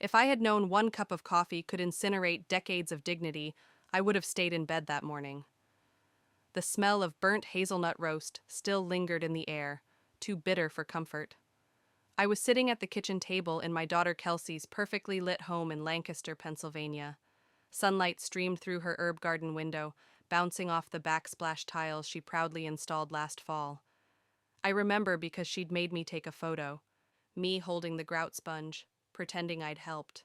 If I had known one cup of coffee could incinerate decades of dignity, I would have stayed in bed that morning. The smell of burnt hazelnut roast still lingered in the air, too bitter for comfort. I was sitting at the kitchen table in my daughter Kelsey's perfectly lit home in Lancaster, Pennsylvania. Sunlight streamed through her herb garden window, bouncing off the backsplash tiles she proudly installed last fall. I remember because she'd made me take a photo, me holding the grout sponge, pretending I'd helped.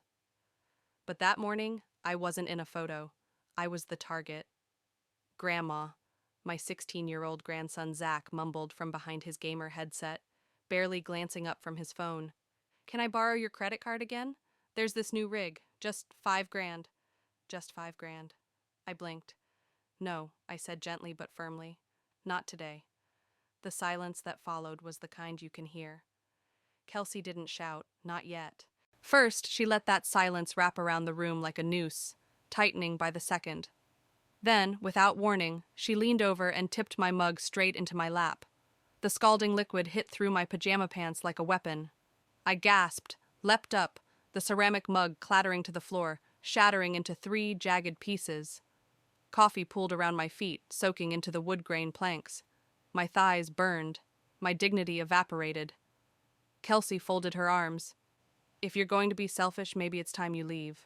But that morning, I wasn't in a photo. I was the target. Grandma, my 16-year-old grandson Zach mumbled from behind his gamer headset, barely glancing up from his phone. Can I borrow your credit card again? There's this new rig, just $5,000. Just $5,000. I blinked. No, I said gently but firmly. Not today. The silence that followed was the kind you can hear. Kelsey didn't shout, not yet. First, she let that silence wrap around the room like a noose, tightening by the second. Then, without warning, she leaned over and tipped my mug straight into my lap. The scalding liquid hit through my pajama pants like a weapon. I gasped, leapt up, the ceramic mug clattering to the floor, shattering into 3 jagged pieces. Coffee pooled around my feet, soaking into the wood grain planks. My thighs burned. My dignity evaporated. Kelsey folded her arms. If you're going to be selfish, maybe it's time you leave.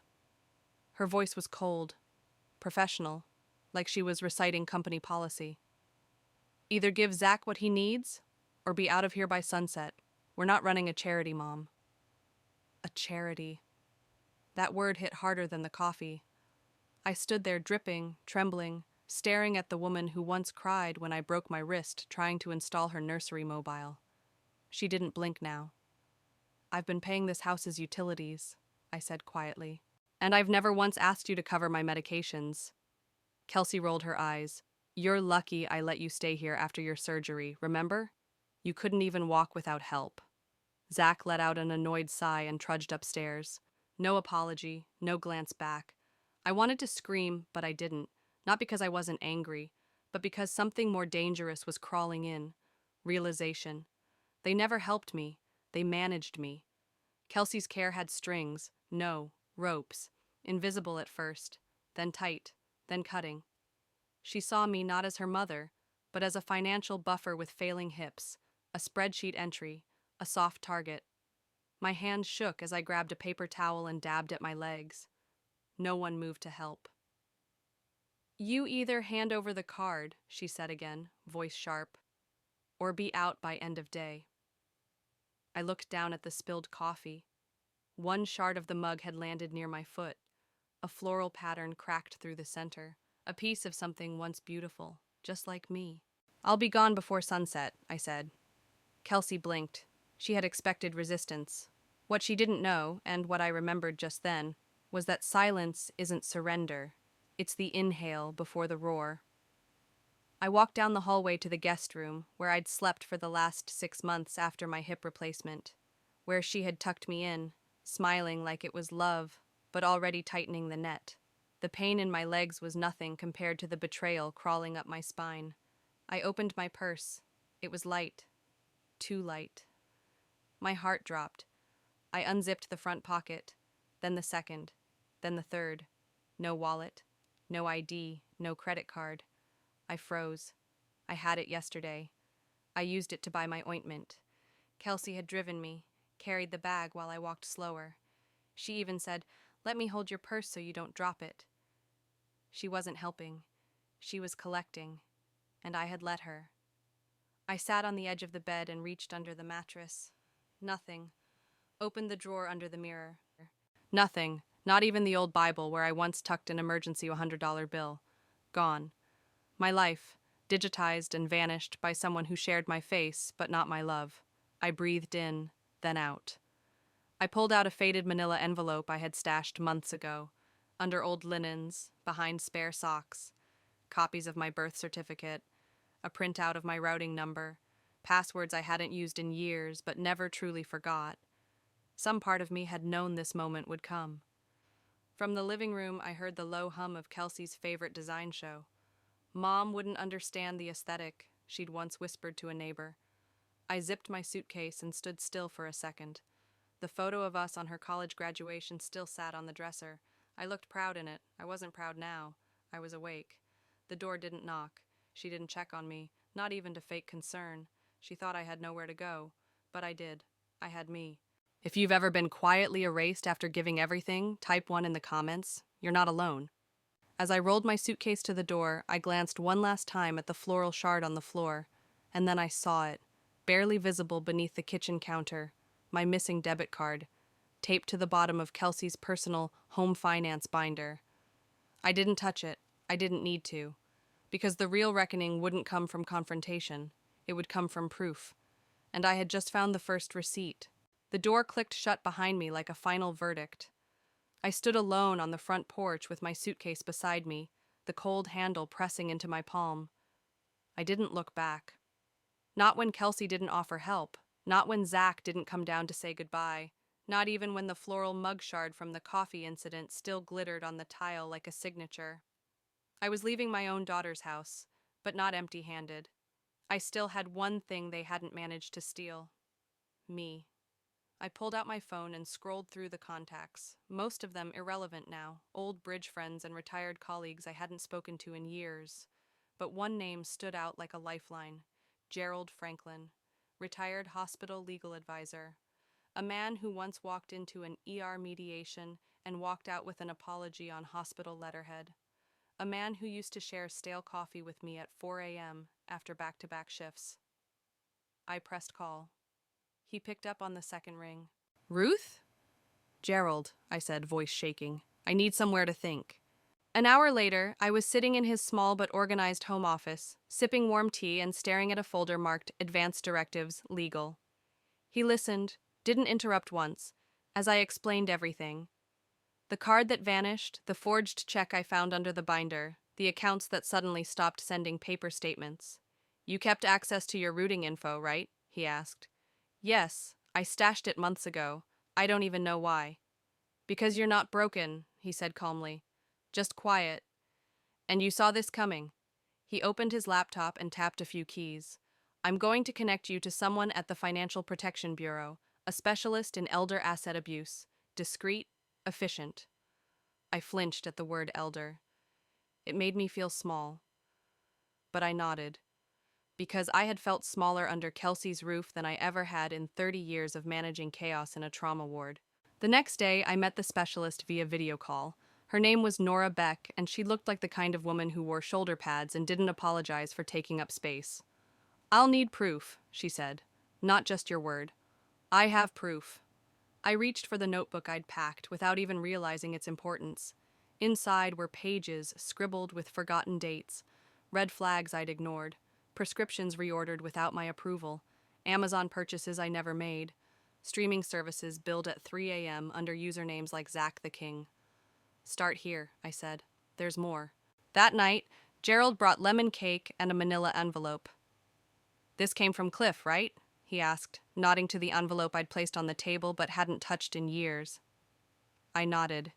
Her voice was cold, professional, like she was reciting company policy. Either give Zach what he needs, or be out of here by sunset. We're not running a charity, Mom. A charity. That word hit harder than the coffee. I stood there dripping, trembling, staring at the woman who once cried when I broke my wrist trying to install her nursery mobile. She didn't blink now. I've been paying this house's utilities, I said quietly. And I've never once asked you to cover my medications. Kelsey rolled her eyes. You're lucky I let you stay here after your surgery, remember? You couldn't even walk without help. Zach let out an annoyed sigh and trudged upstairs. No apology, no glance back. I wanted to scream, but I didn't. Not because I wasn't angry, but because something more dangerous was crawling in. Realization. They never helped me. They managed me. Kelsey's care had strings, no, ropes, invisible at first, then tight, then cutting. She saw me not as her mother, but as a financial buffer with failing hips, a spreadsheet entry, a soft target. My hands shook as I grabbed a paper towel and dabbed at my legs. No one moved to help. You either hand over the card, she said again, voice sharp, or be out by end of day. I looked down at the spilled coffee. One shard of the mug had landed near my foot. A floral pattern cracked through the center, a piece of something once beautiful, just like me. I'll be gone before sunset, I said. Kelsey blinked. She had expected resistance. What she didn't know, and what I remembered just then, was that silence isn't surrender. It's the inhale before the roar. I walked down the hallway to the guest room, where I'd slept for the last 6 months after my hip replacement, where she had tucked me in, smiling like it was love, but already tightening the net. The pain in my legs was nothing compared to the betrayal crawling up my spine. I opened my purse. It was light. Too light. My heart dropped. I unzipped the front pocket, then the second, then the third. No wallet, no ID, no credit card. I froze. I had it yesterday. I used it to buy my ointment. Kelsey had driven me, carried the bag while I walked slower. She even said, "Let me hold your purse so you don't drop it." She wasn't helping. She was collecting, and I had let her. I sat on the edge of the bed and reached under the mattress. Nothing. Opened the drawer under the mirror. Nothing. Not even the old Bible where I once tucked an emergency $100 bill. Gone. My life, digitized and vanished by someone who shared my face, but not my love. I breathed in, then out. I pulled out a faded manila envelope I had stashed months ago, under old linens, behind spare socks, copies of my birth certificate, a printout of my routing number, passwords I hadn't used in years but never truly forgot. Some part of me had known this moment would come. From the living room, I heard the low hum of Kelsey's favorite design show. Mom wouldn't understand the aesthetic, she'd once whispered to a neighbor. I zipped my suitcase and stood still for a second. The photo of us on her college graduation still sat on the dresser. I looked proud in it. I wasn't proud now. I was awake. The door didn't knock. She didn't check on me, not even to fake concern. She thought I had nowhere to go. But I did. I had me. If you've ever been quietly erased after giving everything, type 1 in the comments. You're not alone. As I rolled my suitcase to the door, I glanced one last time at the floral shard on the floor, and then I saw it, barely visible beneath the kitchen counter, my missing debit card, taped to the bottom of Kelsey's personal home finance binder. I didn't touch it. I didn't need to. Because the real reckoning wouldn't come from confrontation. It would come from proof. And I had just found the first receipt. The door clicked shut behind me like a final verdict. I stood alone on the front porch with my suitcase beside me, the cold handle pressing into my palm. I didn't look back. Not when Kelsey didn't offer help. Not when Zach didn't come down to say goodbye. Not even when the floral mug shard from the coffee incident still glittered on the tile like a signature. I was leaving my own daughter's house, but not empty-handed. I still had one thing they hadn't managed to steal. Me. I pulled out my phone and scrolled through the contacts, most of them irrelevant now, old bridge friends and retired colleagues I hadn't spoken to in years. But one name stood out like a lifeline: Gerald Franklin, retired hospital legal advisor. A man who once walked into an ER mediation and walked out with an apology on hospital letterhead. A man who used to share stale coffee with me at 4 a.m. after back-to-back shifts. I pressed call. He picked up on the second ring. Ruth? Gerald, I said, voice shaking. I need somewhere to think. An hour later, I was sitting in his small but organized home office, sipping warm tea and staring at a folder marked Advanced Directives, Legal. He listened, didn't interrupt once, as I explained everything. The card that vanished, the forged check I found under the binder, the accounts that suddenly stopped sending paper statements. You kept access to your routing info, right? He asked. Yes, I stashed it months ago. I don't even know why. Because you're not broken, he said calmly. Just quiet. And you saw this coming. He opened his laptop and tapped a few keys. I'm going to connect you to someone at the Financial Protection Bureau, a specialist in elder asset abuse. Discreet, efficient. I flinched at the word elder. It made me feel small. But I nodded. Because I had felt smaller under Kelsey's roof than I ever had in 30 years of managing chaos in a trauma ward. The next day, I met the specialist via video call. Her name was Nora Beck, and she looked like the kind of woman who wore shoulder pads and didn't apologize for taking up space. I'll need proof, she said. Not just your word. I have proof. I reached for the notebook I'd packed without even realizing its importance. Inside were pages scribbled with forgotten dates, red flags I'd ignored, prescriptions reordered without my approval, Amazon purchases I never made, streaming services billed at 3 a.m. under usernames like Zach the King. Start here, I said. There's more. That night, Gerald brought lemon cake and a manila envelope. This came from Cliff, right? He asked, nodding to the envelope I'd placed on the table but hadn't touched in years. I nodded.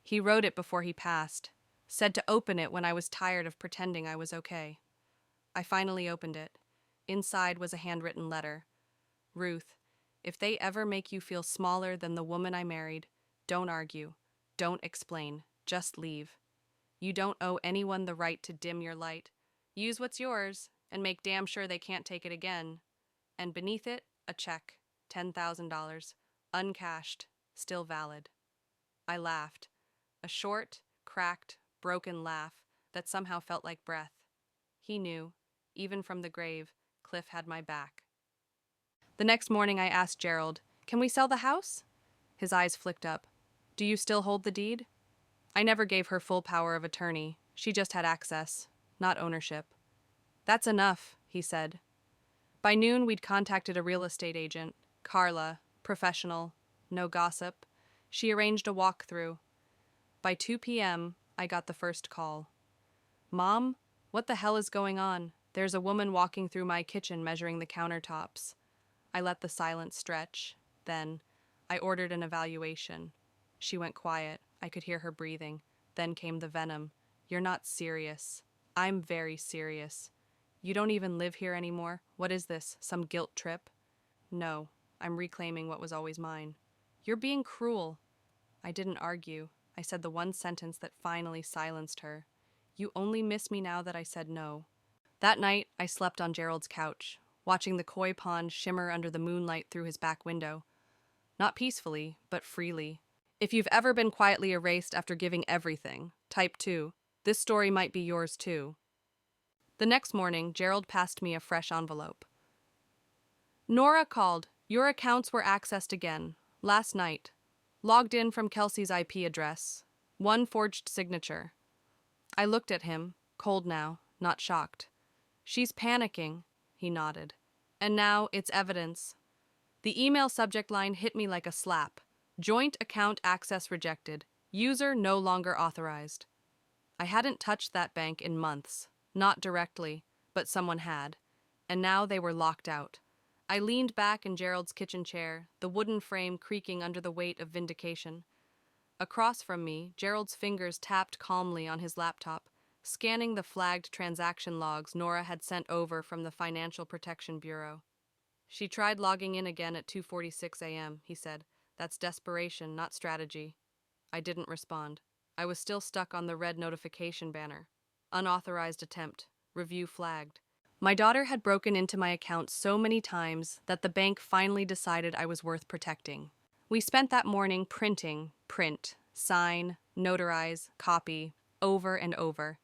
He wrote it before he passed, said to open it when I was tired of pretending I was okay. I finally opened it. Inside was a handwritten letter. Ruth, if they ever make you feel smaller than the woman I married, don't argue. Don't explain. Just leave. You don't owe anyone the right to dim your light. Use what's yours and make damn sure they can't take it again. And beneath it, a check, $10,000, uncashed, still valid. I laughed. A short, cracked, broken laugh that somehow felt like breath. He knew, even from the grave, Cliff had my back. The next morning I asked Gerald, "Can we sell the house?" His eyes flicked up. "Do you still hold the deed?" I never gave her full power of attorney. She just had access, not ownership. "That's enough," he said. By noon, we'd contacted a real estate agent, Carla, professional, no gossip. She arranged a walkthrough. By 2 p.m., I got the first call. "Mom, what the hell is going on? There's a woman walking through my kitchen measuring the countertops." I let the silence stretch. Then, I ordered an evaluation. She went quiet. I could hear her breathing. Then came the venom. "You're not serious." "I'm very serious." "You don't even live here anymore? What is this, some guilt trip?" "No, I'm reclaiming what was always mine." You're being cruel. I didn't argue. I said the one sentence that finally silenced her. You only miss me now that I said no. That night, I slept on Gerald's couch, watching the koi pond shimmer under the moonlight through his back window. Not peacefully, but freely. If you've ever been quietly erased after giving everything, type 2. This story might be yours too. The next morning, Gerald passed me a fresh envelope. Nora called. Your accounts were accessed again. Last night. Logged in from Kelsey's IP address. One forged signature. I looked at him, cold now, not shocked. She's panicking, he nodded. And now it's evidence. The email subject line hit me like a slap. Joint account access rejected. User no longer authorized. I hadn't touched that bank in months. Not directly, but someone had. And now they were locked out. I leaned back in Gerald's kitchen chair, the wooden frame creaking under the weight of vindication. Across from me, Gerald's fingers tapped calmly on his laptop, scanning the flagged transaction logs Nora had sent over from the Financial Protection Bureau. She tried logging in again at 2:46 a.m., he said. That's desperation, not strategy. I didn't respond. I was still stuck on the red notification banner. Unauthorized attempt. Review flagged. My daughter had broken into my account so many times that the bank finally decided I was worth protecting. We spent that morning printing, print, sign, notarize, copy, over and over.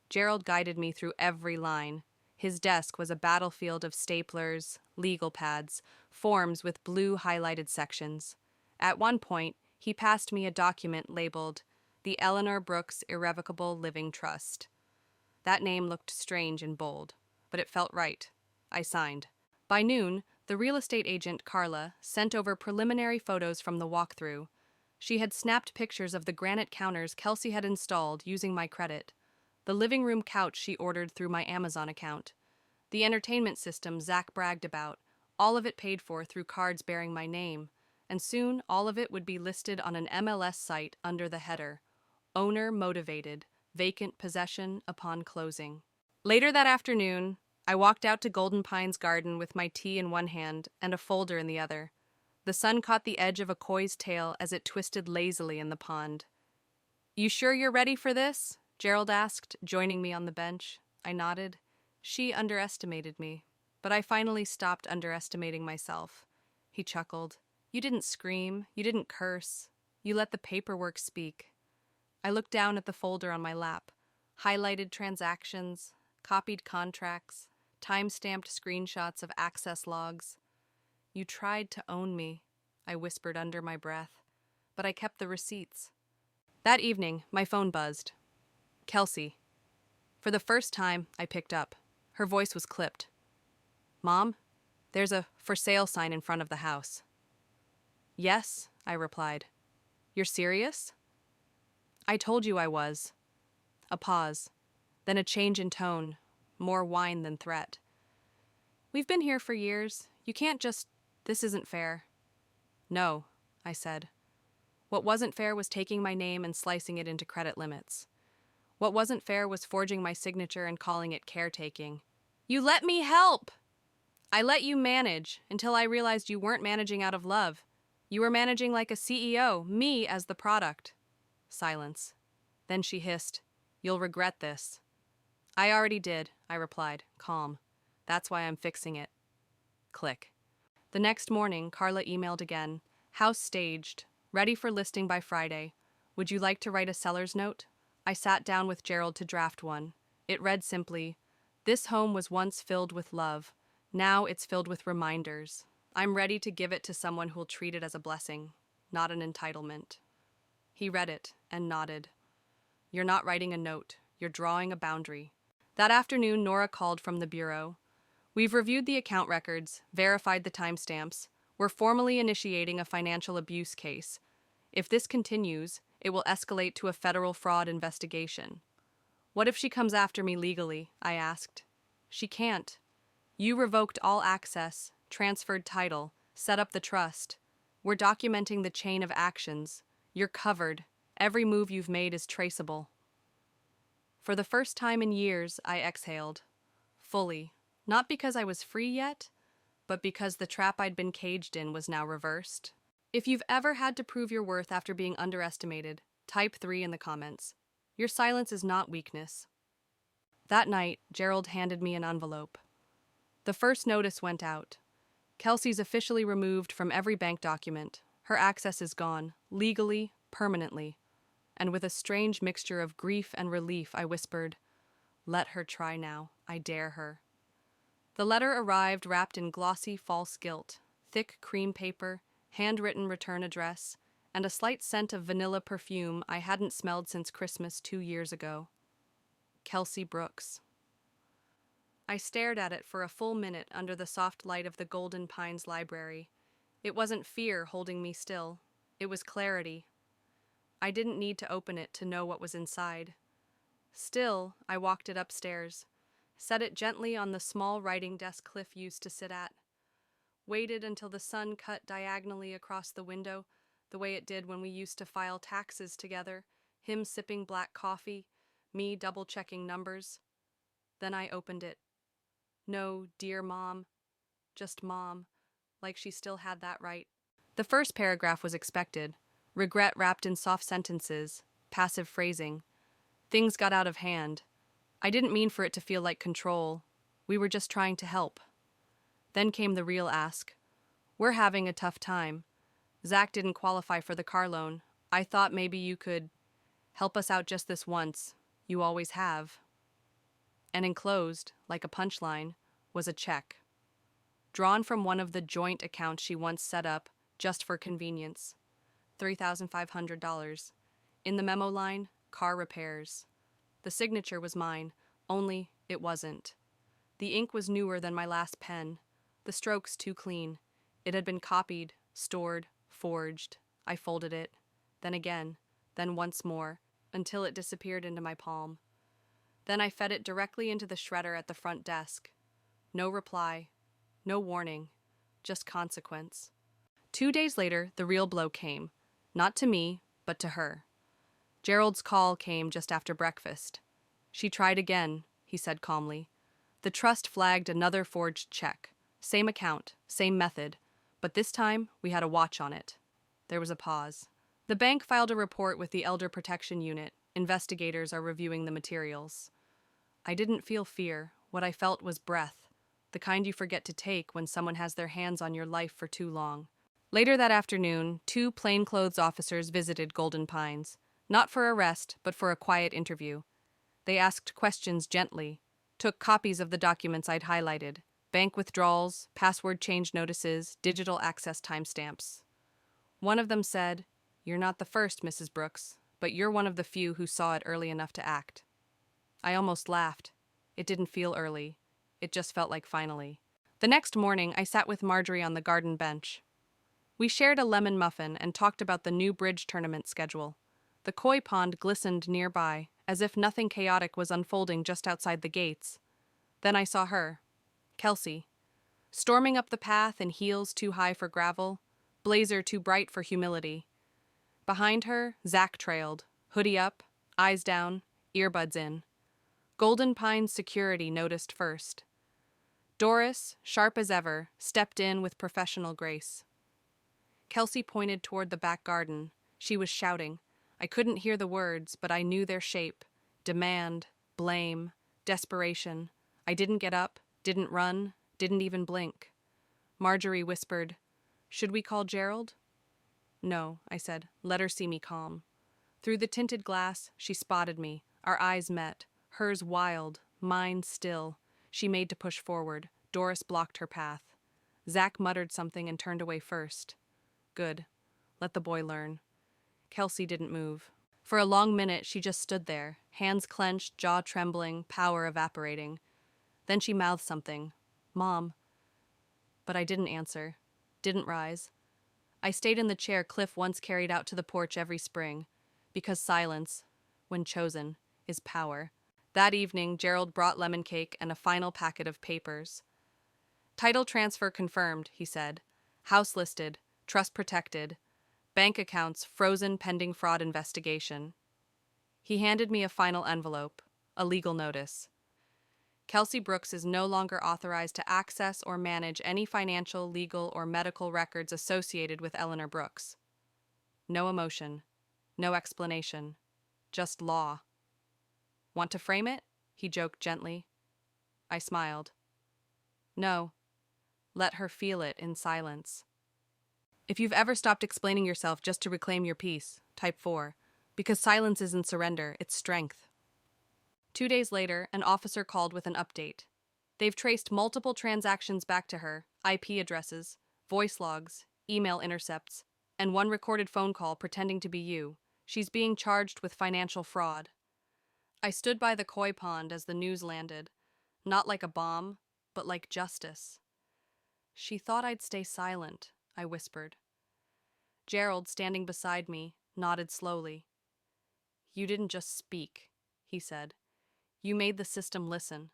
Gerald guided me through every line. His desk was a battlefield of staplers, legal pads, forms with blue highlighted sections. At one point, he passed me a document labeled The Eleanor Brooks Irrevocable Living Trust. That name looked strange and bold, but it felt right. I signed. By noon, the real estate agent, Carla, sent over preliminary photos from the walkthrough. She had snapped pictures of the granite counters Kelsey had installed using my credit, the living room couch she ordered through my Amazon account, the entertainment system Zach bragged about, all of it paid for through cards bearing my name, and soon all of it would be listed on an MLS site under the header, Owner Motivated, Vacant Possession Upon Closing. Later that afternoon, I walked out to Golden Pine's garden with my tea in one hand and a folder in the other. The sun caught the edge of a koi's tail as it twisted lazily in the pond. You sure you're ready for this? Gerald asked, joining me on the bench. I nodded. She underestimated me, but I finally stopped underestimating myself. He chuckled. You didn't scream, you didn't curse. You let the paperwork speak. I looked down at the folder on my lap. Highlighted transactions, copied contracts, time-stamped screenshots of access logs. You tried to own me, I whispered under my breath, but I kept the receipts. That evening, my phone buzzed. Kelsey. For the first time, I picked up. Her voice was clipped. Mom, there's a for sale sign in front of the house. Yes, I replied. You're serious? I told you I was. A pause, then a change in tone, more whine than threat. We've been here for years. You can't just... This isn't fair. No, I said. What wasn't fair was taking my name and slicing it into credit limits. What wasn't fair was forging my signature and calling it caretaking. You let me help! I let you manage until I realized you weren't managing out of love. You were managing like a CEO, me as the product. Silence. Then she hissed, You'll regret this. I already did, I replied, calm. That's why I'm fixing it. Click. The next morning, Carla emailed again. House staged. Ready for listing by Friday. Would you like to write a seller's note? I sat down with Gerald to draft one. It read simply, This home was once filled with love. Now it's filled with reminders. I'm ready to give it to someone who'll treat it as a blessing, not an entitlement. He read it and nodded. You're not writing a note. You're drawing a boundary. That afternoon, Nora called from the bureau. We've reviewed the account records, verified the timestamps. We're formally initiating a financial abuse case. If this continues, it will escalate to a federal fraud investigation. What if she comes after me legally? I asked. She can't. You revoked all access, transferred title, set up the trust. We're documenting the chain of actions. You're covered. Every move you've made is traceable. For the first time in years, I exhaled. Fully. Not because I was free yet, but because the trap I'd been caged in was now reversed. If you've ever had to prove your worth after being underestimated, type 3 in the comments. Your silence is not weakness. That night, Gerald handed me an envelope. The first notice went out. Kelsey's officially removed from every bank document. Her access is gone, legally, permanently. And with a strange mixture of grief and relief, I whispered, "Let her try now. I dare her." The letter arrived wrapped in glossy false gilt, thick cream paper, handwritten return address, and a slight scent of vanilla perfume I hadn't smelled since Christmas 2 years ago. Kelsey Brooks. I stared at it for a full minute under the soft light of the Golden Pines library. It wasn't fear holding me still. It was clarity. I didn't need to open it to know what was inside. Still, I walked it upstairs, set it gently on the small writing desk Cliff used to sit at, waited until the sun cut diagonally across the window, the way it did when we used to file taxes together, him sipping black coffee, me double-checking numbers. Then I opened it. No, dear Mom, just Mom, like she still had that right. The first paragraph was expected, regret wrapped in soft sentences, passive phrasing. Things got out of hand. I didn't mean for it to feel like control. We were just trying to help. Then came the real ask. We're having a tough time. Zach didn't qualify for the car loan. I thought maybe you could help us out just this once. You always have. And enclosed, like a punchline, was a check. Drawn from one of the joint accounts she once set up, just for convenience. $3,500. In the memo line, car repairs. The signature was mine, only it wasn't. The ink was newer than my last pen. The strokes too clean. It had been copied, stored, forged. I folded it, then again, then once more, until it disappeared into my palm. Then I fed it directly into the shredder at the front desk. No reply, no warning, just consequence. 2 days later, the real blow came. Not to me, but to her. Gerald's call came just after breakfast. She tried again, he said calmly. The trust flagged another forged check. Same account, same method, but this time we had a watch on it. There was a pause. The bank filed a report with the Elder Protection Unit. Investigators are reviewing the materials. I didn't feel fear. What I felt was breath, the kind you forget to take when someone has their hands on your life for too long. Later that afternoon, 2 plainclothes officers visited Golden Pines, not for arrest, but for a quiet interview. They asked questions gently, took copies of the documents I'd highlighted, bank withdrawals, password change notices, digital access timestamps. One of them said, "You're not the first, Mrs. Brooks, but you're one of the few who saw it early enough to act." I almost laughed. It didn't feel early. It just felt like finally. The next morning, I sat with Marjorie on the garden bench. We shared a lemon muffin and talked about the new bridge tournament schedule. The koi pond glistened nearby, as if nothing chaotic was unfolding just outside the gates. Then I saw her, Kelsey, storming up the path in heels too high for gravel, blazer too bright for humility. Behind her, Zach trailed, hoodie up, eyes down, earbuds in. Golden Pines security noticed first. Doris, sharp as ever, stepped in with professional grace. Kelsey pointed toward the back garden. She was shouting. I couldn't hear the words, but I knew their shape. Demand, blame, desperation. I didn't get up, didn't run, didn't even blink. Marjorie whispered, "Should we call Gerald?" "No," I said. "Let her see me calm." Through the tinted glass, she spotted me. Our eyes met. Hers wild, mine still. She made to push forward. Doris blocked her path. Zach muttered something and turned away first. Good. Let the boy learn. Kelsey didn't move. For a long minute, she just stood there, hands clenched, jaw trembling, power evaporating. Then she mouthed something. "Mom." But I didn't answer. Didn't rise. I stayed in the chair Cliff once carried out to the porch every spring, because silence, when chosen, is power. That evening, Gerald brought lemon cake and a final packet of papers. "Title transfer confirmed," he said. "House listed, trust protected, bank accounts frozen pending fraud investigation." He handed me a final envelope, a legal notice. Kelsey Brooks is no longer authorized to access or manage any financial, legal, or medical records associated with Eleanor Brooks. No emotion, no explanation, just law. Want to frame it? He joked gently. I smiled. No, let her feel it in silence. If you've ever stopped explaining yourself just to reclaim your peace, type 4, because silence isn't surrender, it's strength. 2 days later, an officer called with an update. They've traced multiple transactions back to her, IP addresses, voice logs, email intercepts, and one recorded phone call pretending to be you. She's being charged with financial fraud. I stood by the koi pond as the news landed, not like a bomb, but like justice. She thought I'd stay silent, I whispered. Gerald, standing beside me, nodded slowly. You didn't just speak, he said. You made the system listen.